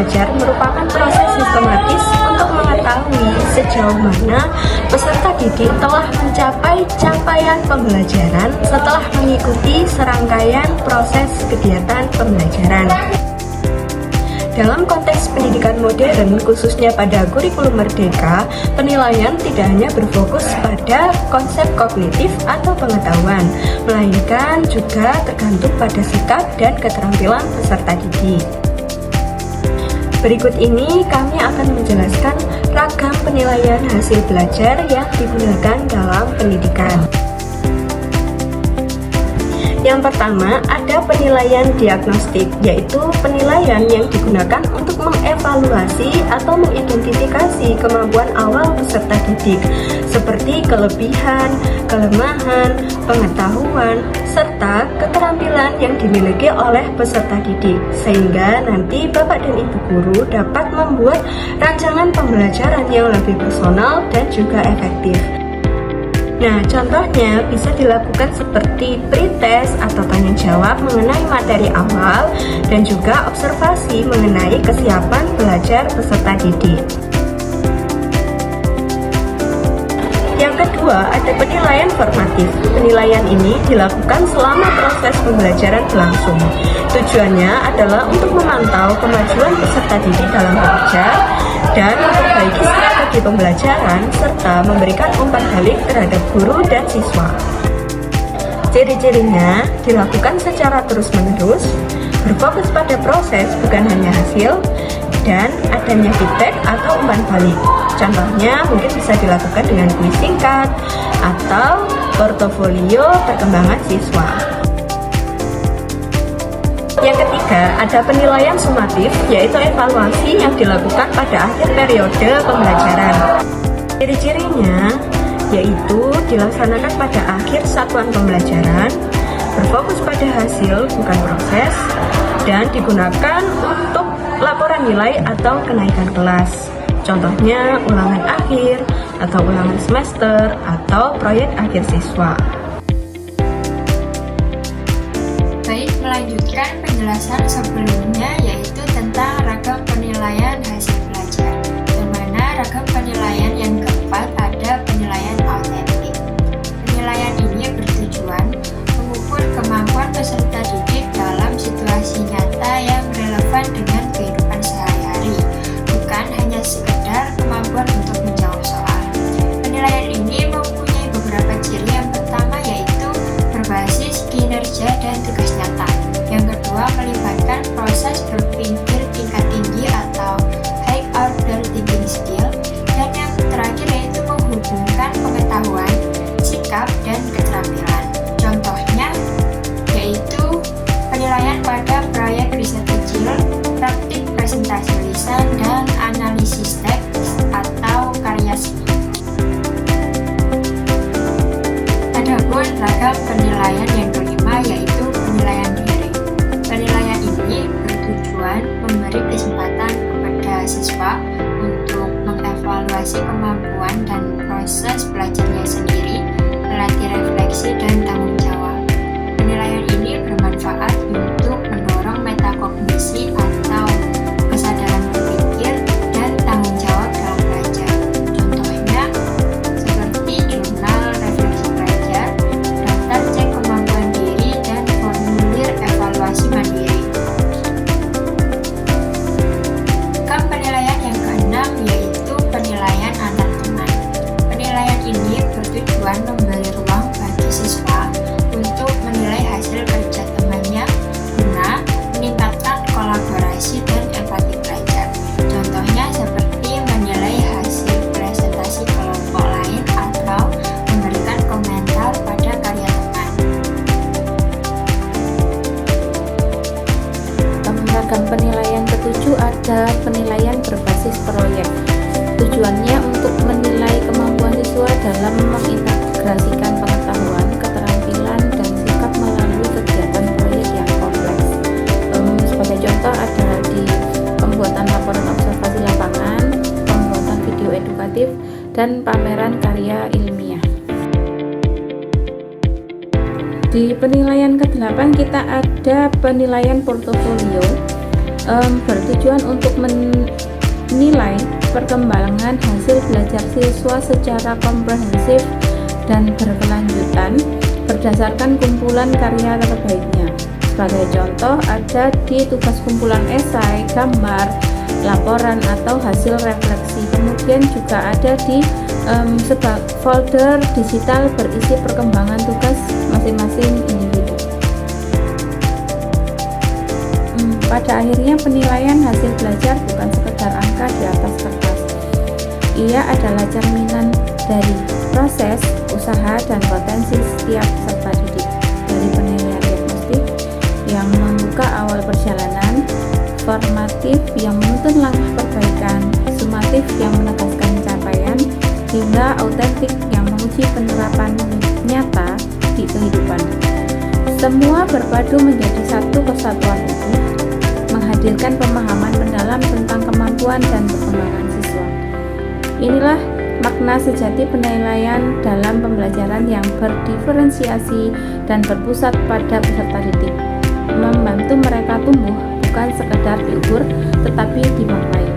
belajar merupakan proses sistematis untuk mengetahui sejauh mana peserta didik telah mencapai capaian pembelajaran setelah mengikuti serangkaian proses kegiatan pembelajaran. Dalam konteks pendidikan modern, khususnya pada kurikulum merdeka, penilaian tidak hanya berfokus pada konsep kognitif atau pengetahuan, melainkan juga tergantung pada sikap dan keterampilan peserta didik. Berikut ini kami akan menjelaskan ragam penilaian hasil belajar yang digunakan dalam pendidikan. Yang pertama, ada penilaian diagnostik, yaitu penilaian yang digunakan untuk mengevaluasi atau mengidentifikasi kemampuan awal peserta didik, seperti kelebihan, kelemahan, pengetahuan, serta keterampilan yang dimiliki oleh peserta didik, sehingga nanti Bapak dan Ibu guru dapat membuat rancangan pembelajaran yang lebih personal dan juga efektif. Nah, contohnya bisa dilakukan seperti pretest atau tanya jawab mengenai materi awal dan juga observasi mengenai kesiapan belajar peserta didik. Yang kedua, ada penilaian formatif. Penilaian ini dilakukan selama proses pembelajaran berlangsung. Tujuannya adalah untuk memantau kemajuan peserta didik dalam belajar dan memperbaiki strategi pembelajaran serta memberikan umpan balik terhadap guru dan siswa. Ciri-cirinya dilakukan secara terus-menerus, berfokus pada proses bukan hanya hasil, dan adanya feedback atau umpan balik. Contohnya mungkin bisa dilakukan dengan kuis singkat atau portofolio perkembangan siswa. Yang ketiga, ada penilaian sumatif, yaitu evaluasi yang dilakukan pada akhir periode pembelajaran. Ciri-cirinya yaitu dilaksanakan pada akhir satuan pembelajaran, berfokus pada hasil bukan proses, dan digunakan untuk laporan nilai atau kenaikan kelas. Contohnya ulangan akhir atau ulangan semester atau proyek akhir siswa. Baik, melanjutkan penjelasan sebelumnya yaitu tentang ragam penilaian hasil belajar. Di mana ragam penilaian yang keempat ada penilaian autentik. Penilaian ini bertujuan mengukur kemampuan peserta didik dalam situasi nyata yang relevan dengan kehidupan sehari-hari, bukan hanya sekedar kemampuan untuk menjawab soal. Penilaian ini mempunyai beberapa ciri. Yang pertama yaitu berbasis kinerja dan tugas nyata. Yang kedua, melibatkan proses berpikir tingkat tinggi atau high order thinking skill. Dan yang terakhir yaitu menghubungkan pengetahuan, sikap, dan keterampilan. Contohnya yaitu penilaian pada proyek riset kecil, praktik presentasi lisan, dan analisis teks atau karya seni. Adapun ragam penilaian yang kelima yaitu penilaian diri. Penilaian ini bertujuan memberi kesempatan kepada siswa untuk mengevaluasi kemampuan dan proses belajarnya sendiri, melatih refleksi dan tanggung jawab. Penilaian ini bermanfaat untuk mendorong metakognisi atau kesadaran berpikir dan tanggung jawab dalam belajar. Contohnya seperti jurnal refleksi belajar, daftar cek kemampuan diri, dan formulir evaluasi mandiri. Ragam penilaian yang keenam yaitu penilaian antar teman. Penilaian ini bertujuan memberi ruang bagi siswa untuk menilai hasil kerja temannya guna meningkatkan kolaborasi dan empati belajar. Contohnya seperti menilai hasil presentasi kelompok lain atau memberikan komentar pada karya teman. Ragam penilaian ketujuh ada penilaian berbasis proyek. Tujuannya untuk menilai kemampuan siswa dalam mengintegrasikan pengetahuan, keterampilan, dan sikap melalui kegiatan proyek yang kompleks. Sebagai contoh ada di pembuatan laporan observasi lapangan, pembuatan video edukatif, dan pameran karya ilmiah. Di penilaian ke-8 kita ada penilaian portofolio. bertujuan untuk menilai perkembangan hasil belajar siswa secara komprehensif dan berkelanjutan berdasarkan kumpulan karya terbaiknya. Sebagai contoh, ada di tugas kumpulan esai, gambar, laporan, atau hasil refleksi. Kemudian juga ada di folder digital berisi perkembangan tugas masing-masing individu. Pada akhirnya penilaian hasil belajar bukan sekedar angka di atas kertas. Ia adalah cerminan dari proses, usaha, dan potensi setiap peserta didik. Dari penilaian diagnostik yang membuka awal perjalanan, formatif yang menuntun langkah perbaikan, sumatif yang menegaskan capaian, hingga autentik yang menguji penerapan nyata di kehidupan. Semua berpadu menjadi satu kesatuan utuh, menghadirkan pemahaman mendalam tentang kemampuan dan perkembangan siswa. Inilah makna sejati penilaian dalam pembelajaran yang berdiferensiasi dan berpusat pada peserta didik, membantu mereka tumbuh bukan sekedar diukur tetapi dimaknai.